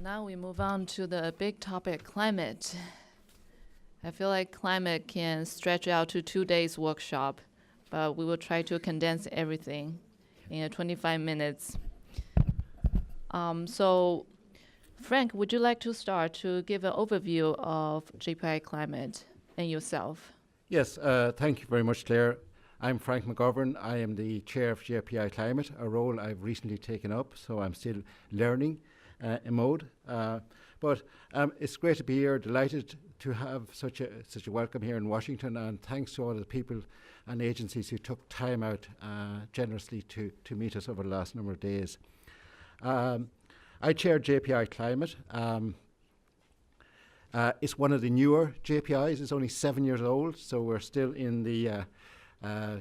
Now we move on to the big topic, climate. I feel like climate can stretch out to 2 days workshop, but we will try to condense everything in 25 minutes. So, Frank, would you like to start to give an overview of JPI climate and yourself? Yes, thank you very much, Claire. I'm Frank McGovern. I am the chair of JPI Climate, a role I've recently taken up, so I'm still learning in mode. But it's great to be here, delighted to have such a welcome here in Washington, and thanks to all the people and agencies who took time out generously to meet us over the last number of days. I chair JPI Climate. It's one of the newer JPIs. It's only 7 years old, so we're still in the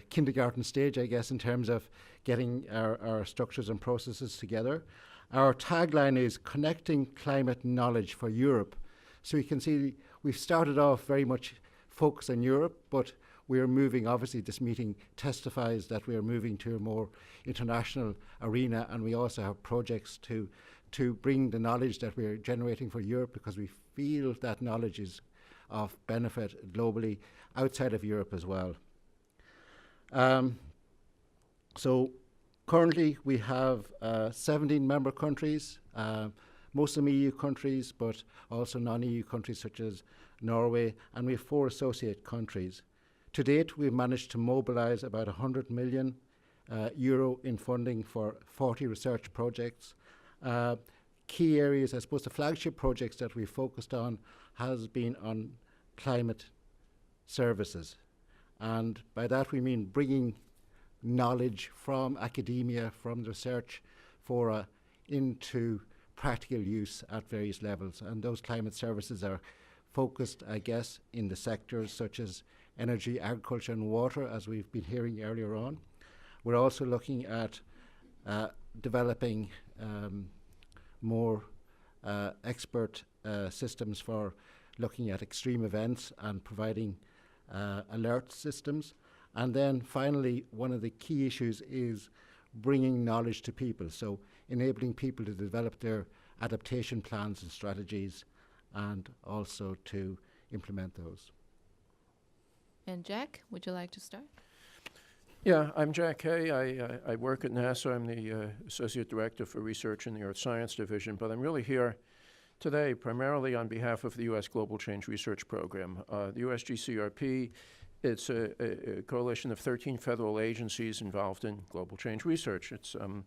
kindergarten stage, I guess, in terms of getting our structures and processes together. Our tagline is connecting climate knowledge for Europe. So you can see we've started off very much focused on Europe, but we're moving, obviously this meeting testifies that we're moving to a more international arena, and we also have projects to bring the knowledge that we're generating for Europe, because we feel that knowledge is of benefit globally outside of Europe as well. So currently we have 17 member countries, most of them EU countries, but also non-EU countries such as Norway, and we have 4 associate countries. To date, we've managed to mobilize about 100 million euro in funding for 40 research projects. Key areas, I suppose the flagship projects that we've focused on has been on climate services. And by that we mean bringing knowledge from academia, from research fora into practical use at various levels. And those climate services are focused, I guess, in the sectors such as energy, agriculture and water, as we've been hearing earlier on. We're also looking at developing more expert systems for looking at extreme events and providing alert systems. And then finally, one of the key issues is bringing knowledge to people, so enabling people to develop their adaptation plans and strategies and also to implement those. And Jack, would you like to start? Yeah, I'm Jack Hay. I work at NASA. I'm the Associate Director for Research in the Earth Science Division, but I'm really here today primarily on behalf of the U.S. Global Change Research Program. The USG CRP, it's a coalition of 13 federal agencies involved in global change research. It's, you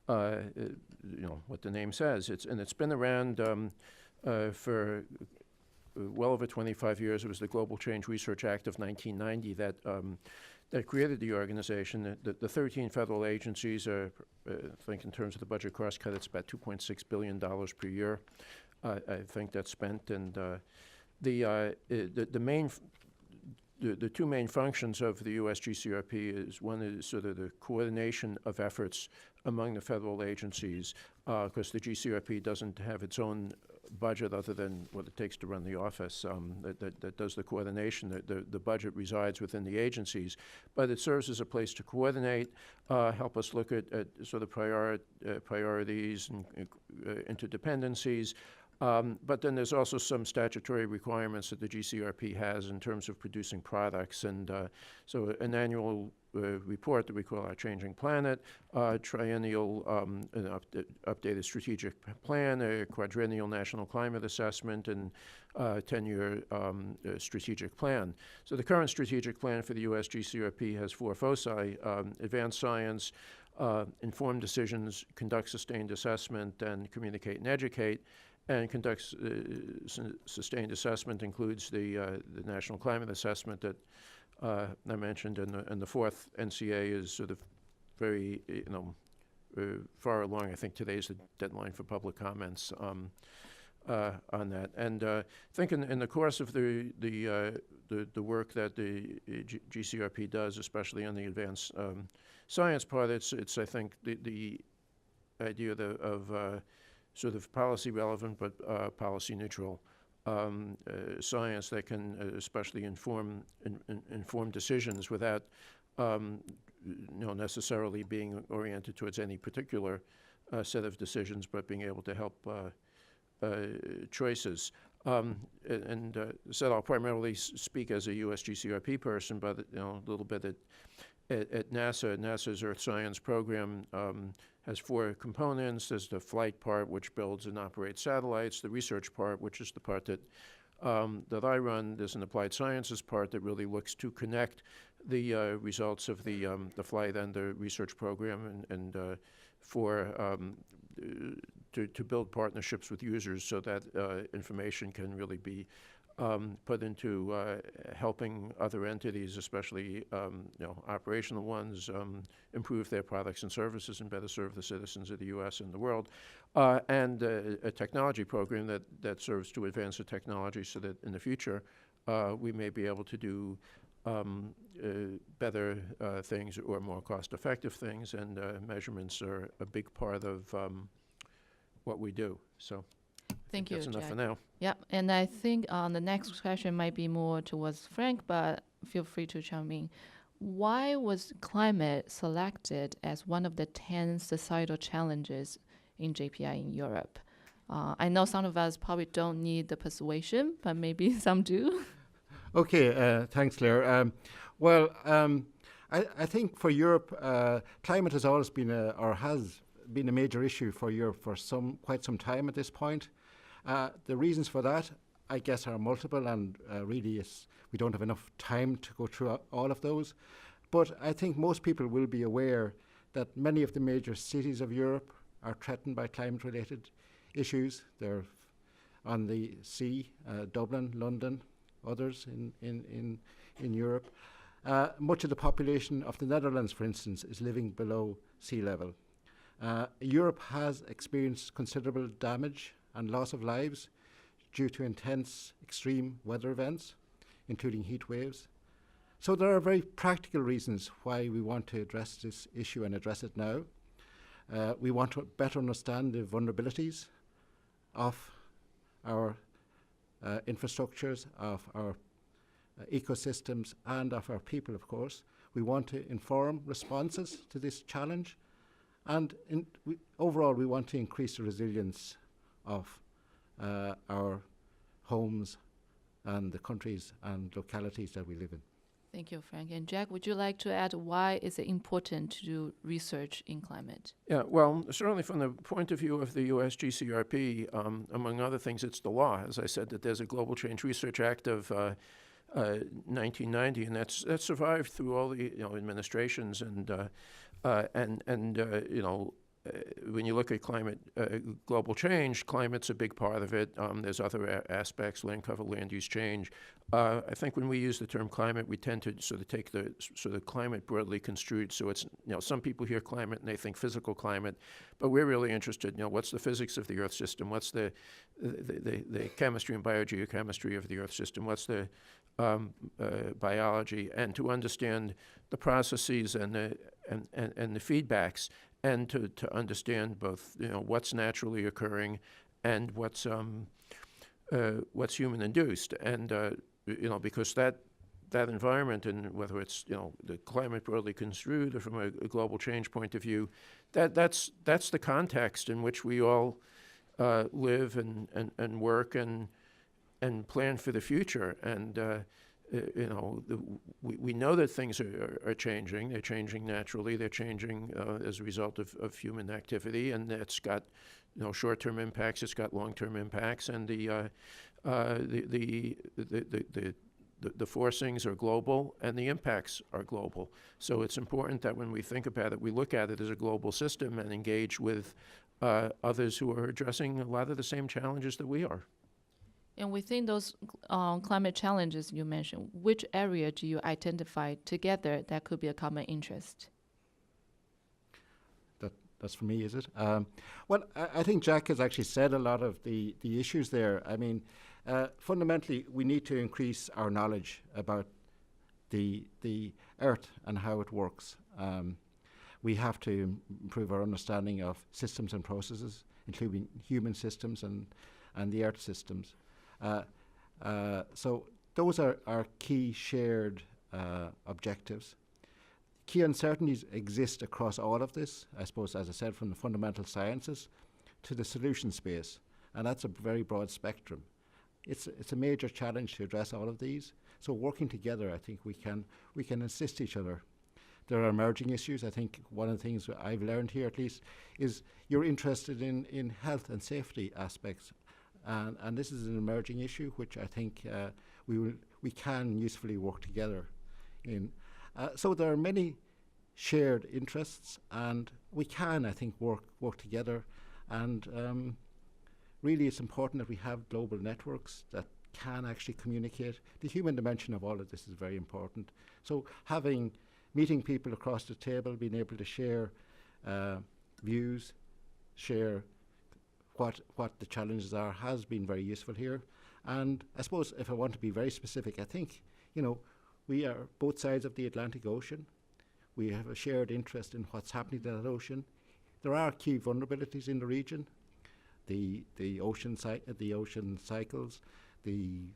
know, what the name says. It's been around for well over 25 years. It was the Global Change Research Act of 1990 that created the organization. The 13 federal agencies are, I think in terms of the budget cross-cut, it's about $2.6 billion per year, I think that's spent. And the two main functions of the USG CRP is one is sort of the coordination of efforts among the federal agencies, because the GCRP doesn't have its own budget other than what it takes to run the office that does the coordination. The budget resides within the agencies, but it serves as a place to coordinate, help us look at sort of priorities and interdependencies. But then there's also some statutory requirements that the GCRP has in terms of producing products. And so an annual report that we call our Changing Planet, triennial updated strategic plan, a quadrennial national climate assessment, and 10-year strategic plan. So the current strategic plan for the USG CRP has 4 foci: advance science, inform decisions, conduct sustained assessment, and communicate and educate. And conducts sustained assessment includes the national climate assessment that I mentioned, and the 4th NCA is sort of very, far along. I think today's the deadline for public comments on that. And I think in the course of the work that the GCRP does, especially on the advanced science part, it's I think the idea of sort of policy relevant but policy neutral science that can especially inform decisions without necessarily being oriented towards any particular set of decisions, but being able to help choices. So I'll primarily speak as a USG CRP person, but a little bit at NASA. NASA's Earth Science program has 4 components. There's the flight part, which builds and operates satellites. The research part, which is the part that I run. There's an applied sciences part that really looks to connect the results of the flight and the research program, and to build partnerships with users so that information can really be put into helping other entities, especially operational ones, improve their products and services and better serve the citizens of the U.S. and the world, and a technology program that serves to advance the technology so that in the future we may be able to do better things or more cost-effective things, and measurements are a big part of what we do. So Thank you, that's enough Jack. for now. Yeah, and I think the next question might be more towards Frank, but feel free to chime in. Why was climate selected as one of the 10 societal challenges in JPI in Europe? I know some of us probably don't need the persuasion, but maybe some do. Okay, thanks, Claire. I think for Europe, climate has always been has been a major issue for Europe for quite some time at this point. The reasons for that, I guess, are multiple, and really we don't have enough time to go through all of those. But I think most people will be aware that many of the major cities of Europe are threatened by climate-related issues. They're on the sea, Dublin, London, others in Europe. Much of the population of the Netherlands, for instance, is living below sea level. Europe has experienced considerable damage and loss of lives due to intense extreme weather events, including heat waves. So there are very practical reasons why we want to address this issue and address it now. We want to better understand the vulnerabilities of our infrastructures, of our ecosystems, and of our people, of course. We want to inform responses to this challenge, and overall we want to increase the resilience of our homes and the countries and localities that we live in. Thank you, Frank. And Jack, would you like to add why is it important to do research in climate? Yeah, well, certainly from the point of view of the USG CRP, among other things, it's the law. As I said, that there's a Global Change Research Act of 1990, and that's survived through all the administrations, and when you look at climate, global change, climate's a big part of it. There's other aspects, land cover, land use change. I think when we use the term climate, we tend to sort of take the sort of climate broadly construed. So it's, some people hear climate and they think physical climate, but we're really interested, what's the physics of the Earth system? What's the chemistry and biogeochemistry of the Earth system? What's the biology? And to understand the processes and the feedbacks, and to understand both, what's naturally occurring and what's human induced, and because that environment, and whether it's the climate broadly construed or from a global change point of view, that's the context in which we all live and work and plan for the future. And we know that things are changing. They're changing naturally. They're changing as a result of human activity, and it's got short-term impacts. It's got long-term impacts, and the forcings are global, and the impacts are global. So it's important that when we think about it, we look at it as a global system and engage with others who are addressing a lot of the same challenges that we are. And within those climate challenges you mentioned, which area do you identify together that could be a common interest? That's for me, is it? Well, I think Jack has actually said a lot of the issues there. I mean, fundamentally, we need to increase our knowledge about the Earth and how it works. We have to improve our understanding of systems and processes, including human systems and the Earth systems. So those are our key shared objectives. Key uncertainties exist across all of this, I suppose, as I said, from the fundamental sciences to the solution space. and that's a very broad spectrum. It's a major challenge to address all of these. So working together, I think we can assist each other. There are emerging issues. I think one of the things I've learned here, at least, is you're interested in health and safety aspects, and this is an emerging issue which I think we can usefully work together in. So there are many shared interests, and we can, I think, work together. And really, it's important that we have global networks that can actually communicate. The human dimension of all of this is very important. So meeting people across the table, being able to share views, share what the challenges are, has been very useful here. And I suppose if I want to be very specific, I think, we are both sides of the Atlantic Ocean. We have a shared interest in what's happening to that ocean. There are key vulnerabilities in the region. The ocean cycles, the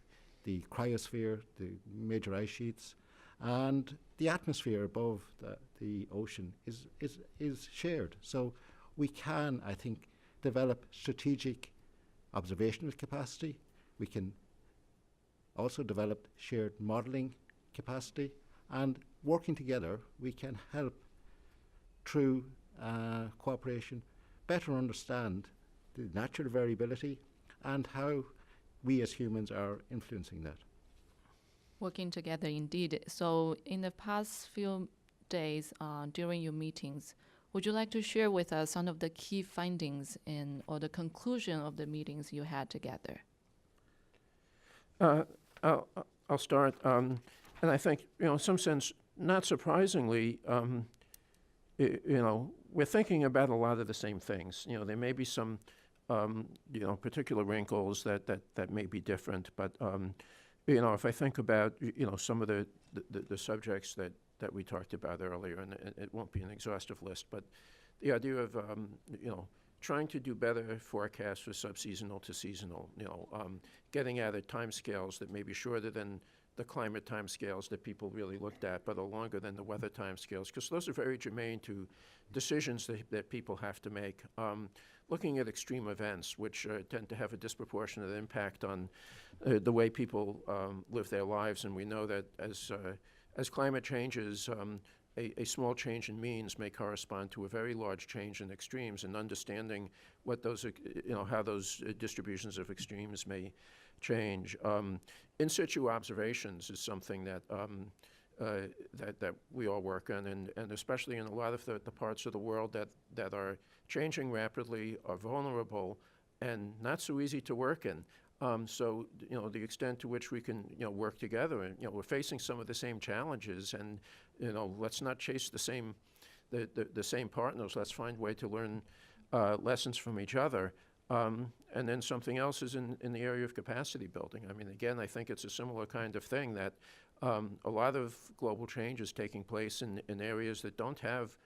cryosphere, the major ice sheets, and the atmosphere above the ocean is shared. So we can, I think, develop strategic observational capacity. We can also develop shared modelling capacity, and working together, we can help through cooperation better understand the natural variability and how we as humans are influencing that. Working together, indeed. So in the past few days during your meetings, would you like to share with us some of the key findings or the conclusion of the meetings you had together? I'll start. And I think, in some sense, not surprisingly, we're thinking about a lot of the same things. There may be some particular wrinkles that may be different, but if I think about some of the subjects that we talked about earlier, and it won't be an exhaustive list, but the idea of trying to do better forecasts for subseasonal to seasonal, getting at timescales that may be shorter than the climate timescales that people really looked at, but are longer than the weather timescales, because those are very germane to decisions that people have to make. Looking at extreme events, which tend to have a disproportionate impact on the way people live their lives, and we know that as climate changes, a small change in means may correspond to a very large change in extremes, and understanding what those, how those distributions of extremes may change. In situ observations is something that we all work on, and especially in a lot of the parts of the world that are changing rapidly, are vulnerable, and not so easy to work in. So, the extent to which we can, work together, and, we're facing some of the same challenges, and, let's not chase the same partners. Let's find a way to learn lessons from each other. And then something else is in the area of capacity building. I mean, again, I think it's a similar kind of thing, that a lot of global change is taking place in areas that don't have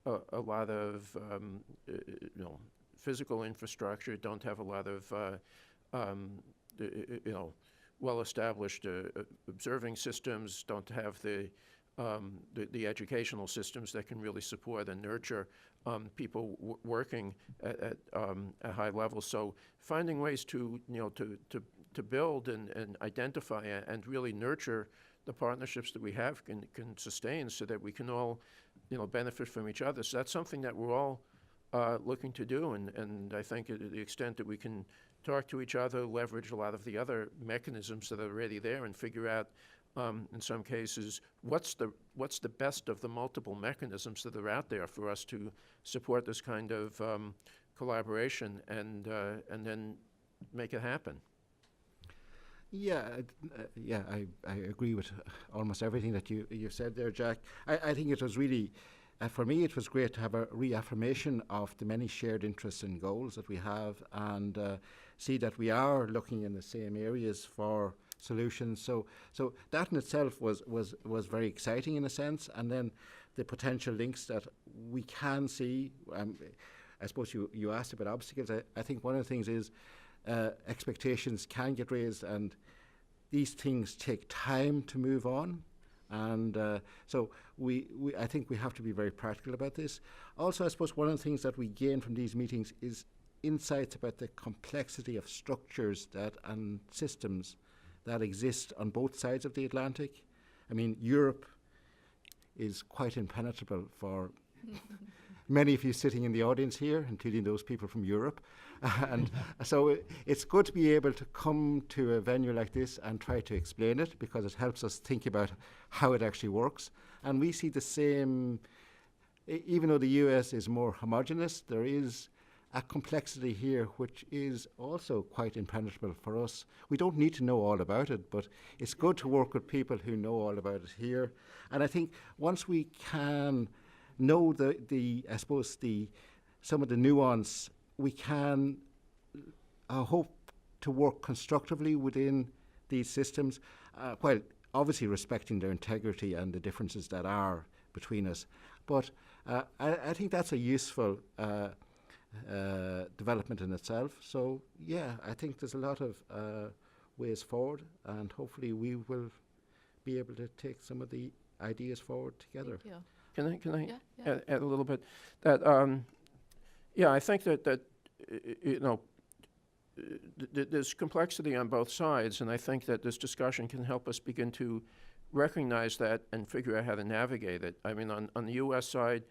a lot of, physical infrastructure, don't have a lot of, well-established observing systems, don't have the educational systems that can really support and nurture people working at high levels. So finding ways to build and identify and really nurture the partnerships that we have can sustain, so that we can all benefit from each other. So that's something that we're all looking to do, and I think to the extent that we can talk to each other, leverage a lot of the other mechanisms that are already there, and figure out in some cases what's the best of the multiple mechanisms that are out there for us to support this kind of collaboration, and then make it happen. Yeah, I agree with almost everything that you said there, Jack. I think it was really, for me, it was great to have a reaffirmation of the many shared interests and goals that we have, and see that we are looking in the same areas for solutions. So that in itself was very exciting in a sense, and then the potential links that we can see. I suppose you asked about obstacles. I think one of the things is expectations can get raised, and these things take time to move on. And so I think we have to be very practical about this. Also, I suppose one of the things that we gain from these meetings is insights about the complexity of structures and systems that exist on both sides of the Atlantic. I mean, Europe is quite impenetrable for many of you sitting in the audience here, including those people from Europe. And so it's good to be able to come to a venue like this and try to explain it, because it helps us think about how it actually works. And we see the same, even though the US is more homogenous, there is a complexity here which is also quite impenetrable for us. We don't need to know all about it, but it's good to work with people who know all about it here. And I think once we can know I suppose some of the nuance, we can hope to work constructively within these systems, while obviously respecting their integrity and the differences that are between us. But I think that's a useful development in itself. So yeah, I think there's a lot of ways forward, and hopefully we will be able to take some of the ideas forward together. Thank you. Can I Yeah. add a little bit? That I think that there's complexity on both sides, and I think that this discussion can help us begin to recognize that and figure out how to navigate it. I mean, on the U.S. side,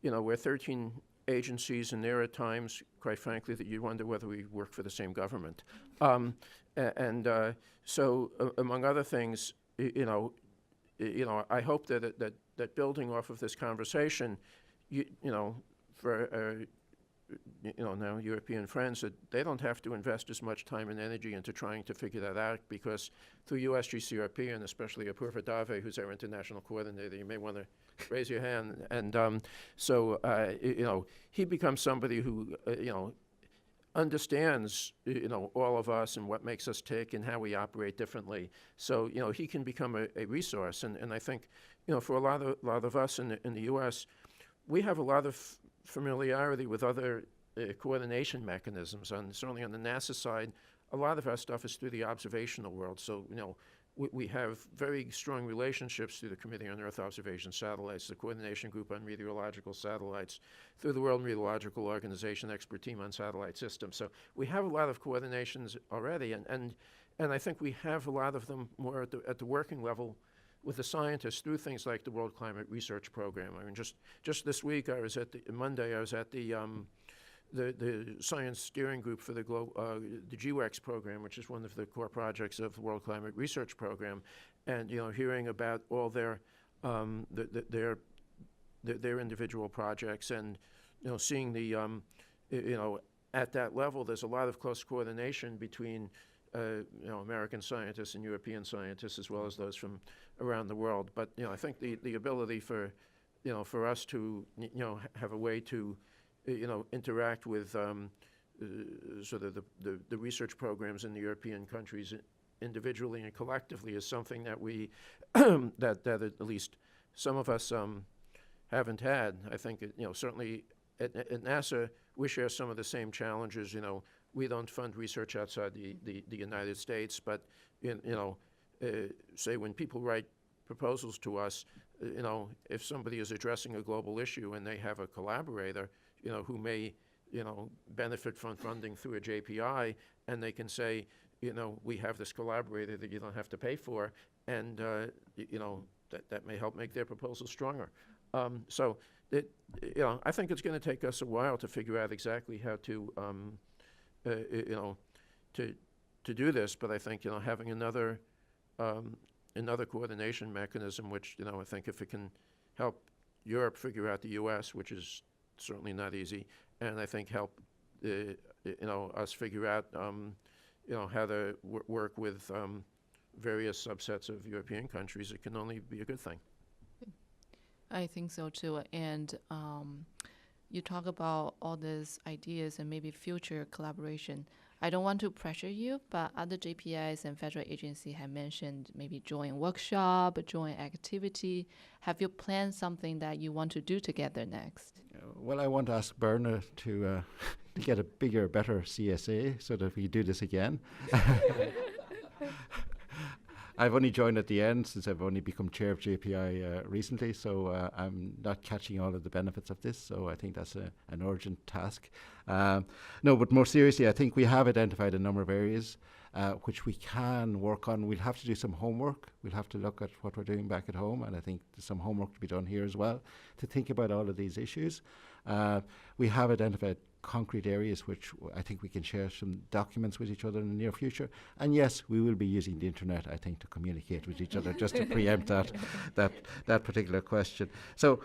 we're 13 agencies, and there are times, quite frankly, that you wonder whether we work for the same government. So among other things, I hope that building off of this conversation, for now European friends, that they don't have to invest as much time and energy into trying to figure that out, because through USG CRP, and especially Apurva Dave, who's our international coordinator, you may want to raise your hand. And he becomes somebody who understands all of us and what makes us tick and how we operate differently. So he can become a resource. And I think for a lot of us in the U.S., we have a lot of familiarity with other coordination mechanisms. Certainly on the NASA side, a lot of our stuff is through the observational world. So we have very strong relationships through the Committee on Earth Observation Satellites, the Coordination Group on Meteorological Satellites, through the World Meteorological Organization Expert Team on Satellite Systems. So we have a lot of coordinations already, and I think we have a lot of them more at the working level with the scientists through things like the World Climate Research Program. I mean, just this week, Monday, I was at the science steering group for the GWEX program, which is one of the core projects of the World Climate Research Program, and hearing about all their individual projects, and seeing the at that level, there's a lot of close coordination between American scientists and European scientists, as well as those from around the world. But I think the ability for us to have a way to interact with sort of the research programs in the European countries individually and collectively is something that we that at least some of us haven't had. I think certainly at NASA we share some of the same challenges. We don't fund research outside the United States, but say when people write proposals to us, if somebody is addressing a global issue and they have a collaborator, who may, benefit from funding through a JPI, and they can say, we have this collaborator that you don't have to pay for, and that may help make their proposal stronger. So I think it's going to take us a while to figure out exactly how to to do this, but I think having another coordination mechanism, which I think if it can help Europe figure out the U.S., which is certainly not easy, and I think help us figure out how to work with various subsets of European countries, it can only be a good thing. I think so too. And you talk about all these ideas and maybe future collaboration. I don't want to pressure you, but other JPIs and federal agencies have mentioned maybe joint workshop, joint activity. Have you planned something that you want to do together next? Well, I want to ask Berna to get a bigger, better CSA so that we do this again. I've only joined at the end since I've only become chair of JPI recently, so I'm not catching all of the benefits of this. So I think that's an urgent task. No, but more seriously, I think we have identified a number of areas which we can work on. We'll have to do some homework. We'll have to look at what we're doing back at home, and I think there's some homework to be done here as well to think about all of these issues. We have identified concrete areas which I think we can share some documents with each other in the near future. And yes, we will be using the internet, I think, to communicate with each other, just to preempt that particular question. So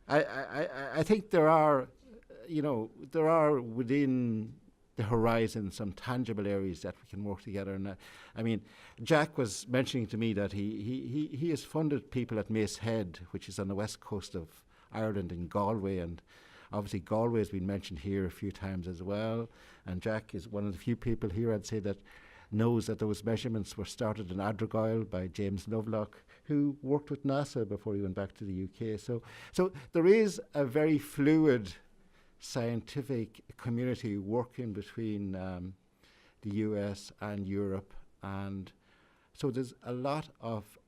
I think there are within the horizon some tangible areas that we can work together. And I mean, Jack was mentioning to me that he has funded people at Mace Head, which is on the west coast of Ireland in Galway, and obviously Galway has been mentioned here a few times as well, and Jack is one of the few people here, I'd say, that knows that those measurements were started in Adrogyle by James Lovelock, who worked with NASA before he went back to the UK. So there is a very fluid scientific community working between the US and Europe, and so there's a lot of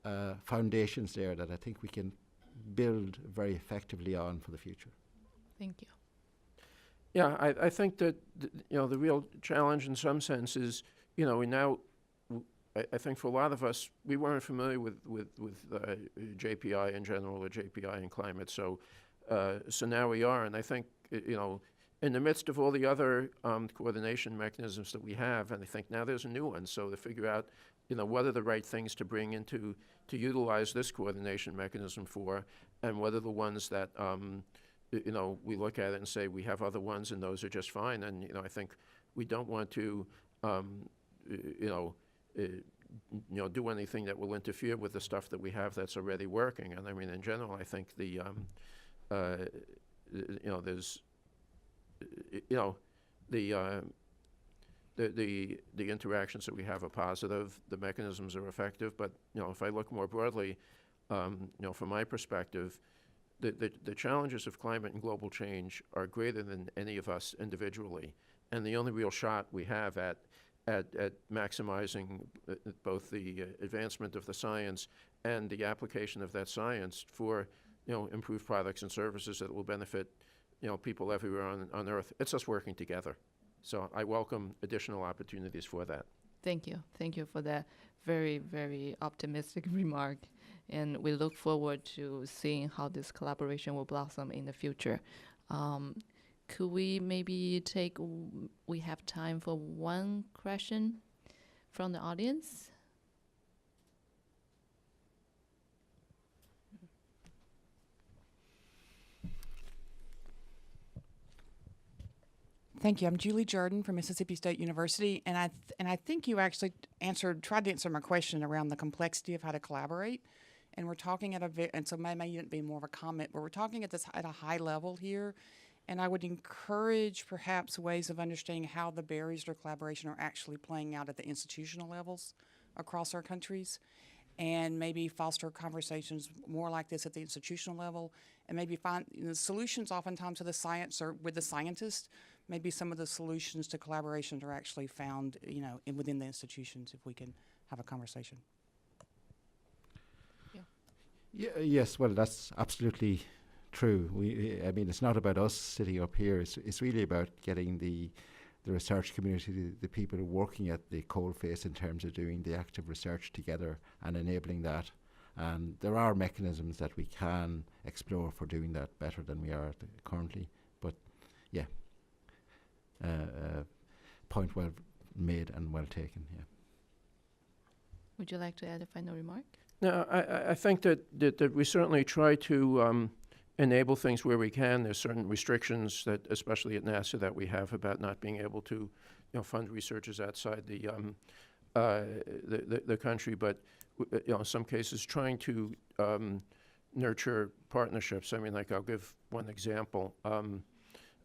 foundations there that I think we can build very effectively on for the future. Thank you. Yeah, I think that the real challenge in some sense is, I think for a lot of us, we weren't familiar with JPI in general or JPI in climate, so now we are, and I think in the midst of all the other coordination mechanisms that we have, and I think now there's a new one, so to figure out what are the right things to bring into to utilize this coordination mechanism for, and what are the ones that we look at it and say we have other ones and those are just fine. And I think we don't want to do anything that will interfere with the stuff that we have that's already working. And I mean, in general, I think the interactions that we have are positive, the mechanisms are effective, but if I look more broadly, from my perspective, the challenges of climate and global change are greater than any of us individually, and the only real shot we have at maximizing both the advancement of the science and the application of that science for improved products and services that will benefit people everywhere on Earth. It's us working together. So I welcome additional opportunities for that. Thank you. Thank you for that very, very optimistic remark. And we look forward to seeing how this collaboration will blossom in the future. Could we maybe we have time for one question from the audience? Thank you. I'm Julie Jordan from Mississippi State University, and I think you actually tried to answer my question around the complexity of how to collaborate. And we're talking and so maybe it'd be more of a comment, but we're talking at a high level here. And I would encourage perhaps ways of understanding how the barriers to collaboration are actually playing out at the institutional levels across our countries, and maybe foster conversations more like this at the institutional level, and maybe find solutions oftentimes to the science or with the scientists. Maybe some of the solutions to collaboration are actually found, within the institutions if we can have a conversation. Yes, well, that's absolutely true. I mean, it's not about us sitting up here. It's really about getting the research community, the people who are working at the coalface in terms of doing the active research together and enabling that. And there are mechanisms that we can explore for doing that better than we are currently. But yeah, point well made and well taken. Yeah. Would you like to add a final remark? No, I think that we certainly try to enable things where we can. There's certain restrictions that, especially at NASA, that we have about not being able to, fund researchers outside the country. But in some cases, trying to nurture partnerships. I mean, like I'll give one example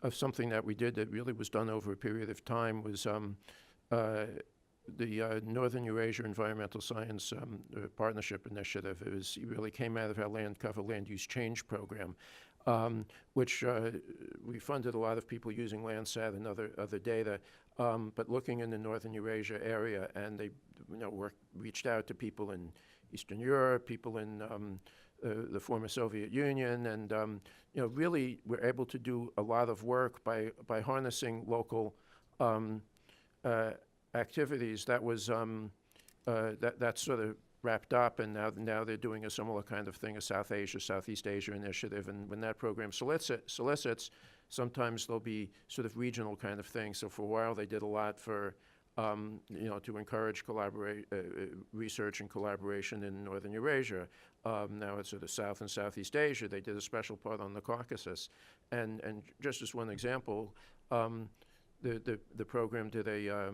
of something that we did that really was done over a period of time was the Northern Eurasia Environmental Science Partnership Initiative. It really came out of our Land Cover Land Use Change program, which we funded a lot of people using Landsat and other data. but looking in the Northern Eurasia area, and they reached out to people in Eastern Europe, people in the former Soviet Union, and really were able to do a lot of work by harnessing local activities. That was that sort of wrapped up, and now they're doing a similar kind of thing, a South Asia, Southeast Asia initiative, and when that program solicits, sometimes there'll be sort of regional kind of things. So for a while they did a lot for to encourage research and collaboration in Northern Eurasia. Now it's sort of South and Southeast Asia. They did a special part on the Caucasus. And just as one example, the program did a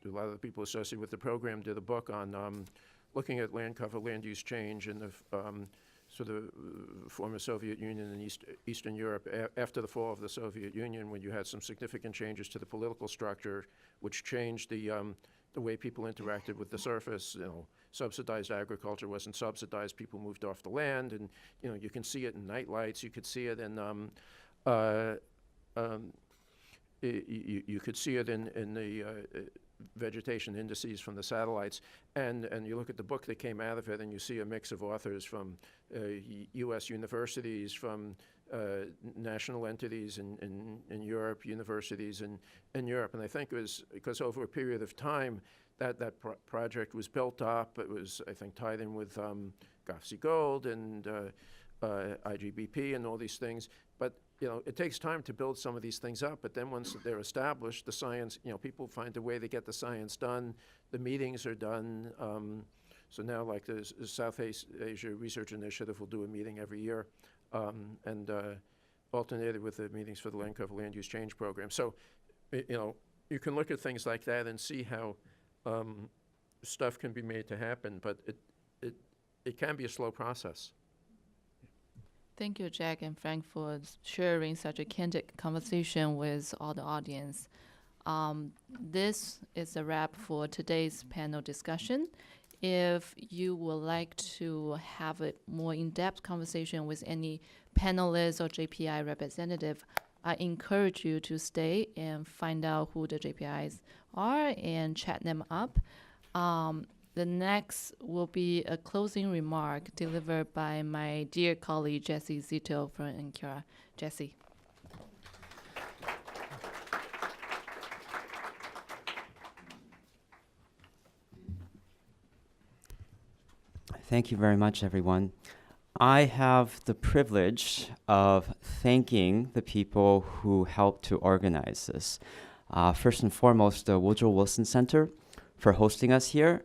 lot of the people associated with the program did a book on looking at land cover, land use change in the sort of former Soviet Union and Eastern Europe after the fall of the Soviet Union, when you had some significant changes to the political structure, which changed the way people interacted with the surface. Subsidized agriculture wasn't subsidized. People moved off the land, and you can see it in night lights. You could see it in you could see it in the vegetation indices from the satellites, and you look at the book that came out of it, and you see a mix of authors from U.S. universities, from national entities in Europe, universities in Europe. And I think it was because over a period of time that project was built up. It was, I think, tied in with GOFC Gold and IGBP and all these things. But it takes time to build some of these things up, but then once they're established, the science, people find a way to get the science done. The meetings are done. So now, like the South Asia Research Initiative will do a meeting every year, and alternated with the meetings for the Land Cover Land Use Change Program. So, you can look at things like that and see how stuff can be made to happen, but it can be a slow process. Thank you, Jack and Frank, for sharing such a candid conversation with all the audience. This is a wrap for today's panel discussion. If you would like to have a more in-depth conversation with any panelists or JPI representative, I encourage you to stay and find out who the JPIs are and chat them up. The next will be a closing remark delivered by my dear colleague, Jesse Zito from NCURA. Jesse. Thank you very much, everyone. I have the privilege of thanking the people who helped to organize this. First and foremost, the Woodrow Wilson Center for hosting us here.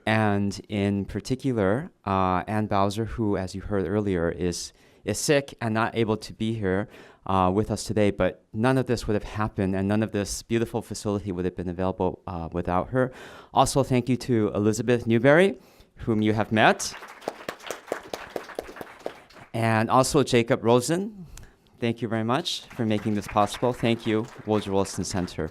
And in particular, Ann Bowser, who, as you heard earlier, is sick and not able to be here with us today. But none of this would have happened, and none of this beautiful facility would have been available without her. Also, thank you to Elizabeth Newberry, whom you have met. And also Jacob Rosen. Thank you very much for making this possible. Thank you, Woodrow Wilson Center.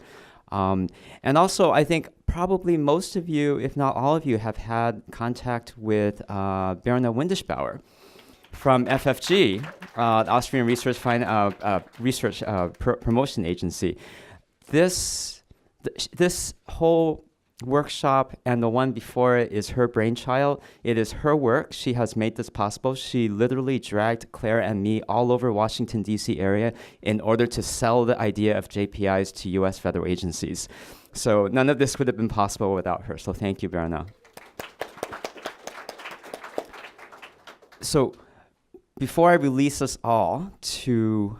And also, I think probably most of you, if not all of you, have had contact with Berna Windischbauer from FFG, the Austrian Research Promotion Agency. This whole workshop and the one before it is her brainchild. It is her work. She has made this possible. She literally dragged Claire and me all over Washington, D.C. area in order to sell the idea of JPIs to U.S. federal agencies. So none of this would have been possible without her. So thank you, Berna. So before I release us all to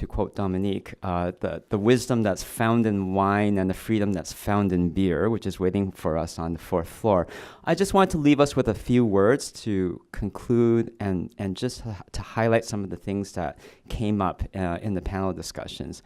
quote Dominique, the wisdom that's found in wine and the freedom that's found in beer, which is waiting for us on the 4th floor, I just want to leave us with a few words to conclude and just to highlight some of the things that came up in the panel discussions.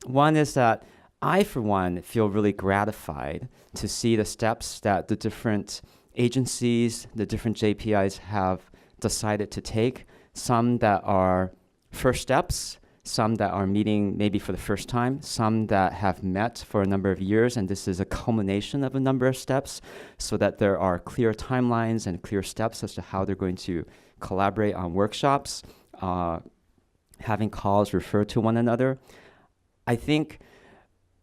One is that I, for one, feel really gratified to see the steps that the different agencies, the different JPIs have decided to take. Some that are first steps, some that are meeting maybe for the first time, some that have met for a number of years, and this is a culmination of a number of steps so that there are clear timelines and clear steps as to how they're going to collaborate on workshops, having calls refer to one another. I think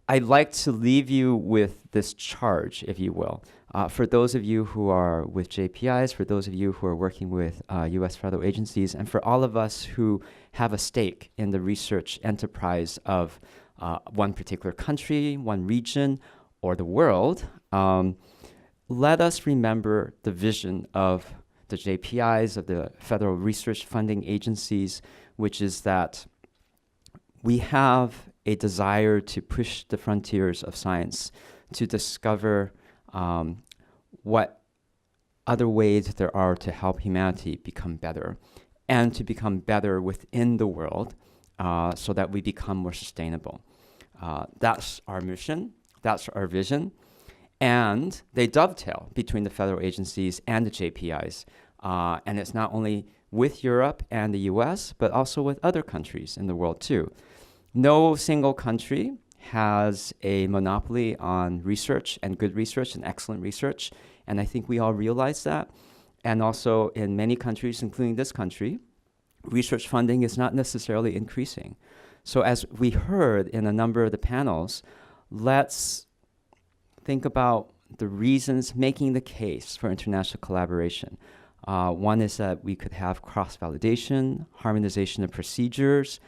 I'd like to leave you with this charge, if you will. For those of you who are with JPIs, for those of you who are working with U.S. federal agencies, and for all of us who have a stake in the research enterprise of one particular country, one region, or the world, let us remember the vision of the JPIs, of the federal research funding agencies, which is that we have a desire to push the frontiers of science, to discover what other ways there are to help humanity become better, and to become better within the world so that we become more sustainable. That's our mission, that's our vision, and they dovetail between the federal agencies and the JPIs. And it's not only with Europe and the US, but also with other countries in the world too. No single country has a monopoly on research and good research and excellent research, and I think we all realize that. And also in many countries, including this country, research funding is not necessarily increasing. So as we heard in a number of the panels, let's think about the reasons making the case for international collaboration. One is that we could have cross-validation, harmonization of procedures,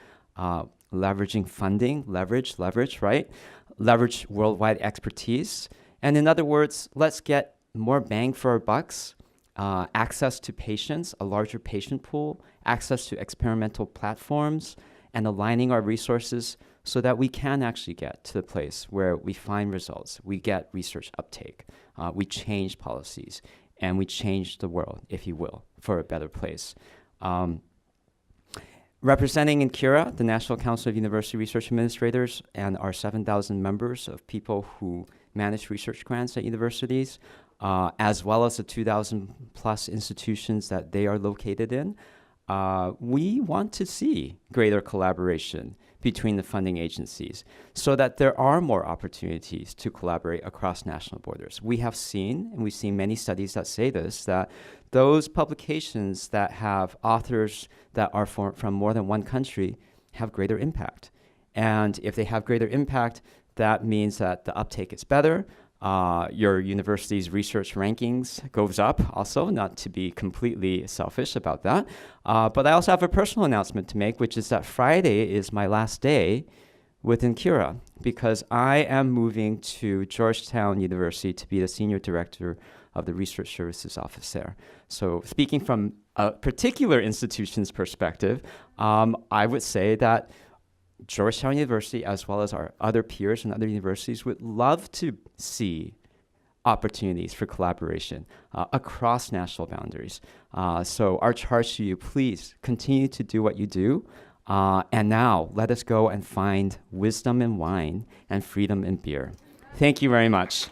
leveraging funding, leverage, right? Leverage worldwide expertise. And in other words, let's get more bang for our bucks, access to patients, a larger patient pool, access to experimental platforms, and aligning our resources so that we can actually get to the place where we find results, we get research uptake, we change policies, and we change the world, if you will, for a better place. Representing in CURA, the National Council of University Research Administrators, and our 7,000 members of people who manage research grants at universities, as well as the 2,000 plus institutions that they are located in, we want to see greater collaboration between the funding agencies so that there are more opportunities to collaborate across national borders. We have seen, and we've seen many studies that say this, that those publications that have authors that are from more than one country have greater impact. And if they have greater impact, that means that the uptake is better. Your university's research rankings goes up also, not to be completely selfish about that. But I also have a personal announcement to make, which is that Friday is my last day within CURA because I am moving to Georgetown University to be the Senior Director of the Research Services Office there. So speaking from a particular institution's perspective, I would say that Georgetown University, as well as our other peers and other universities, would love to see opportunities for collaboration across national boundaries. So our charge to you, please continue to do what you do. And now let us go and find wisdom in wine and freedom in beer. Thank you very much.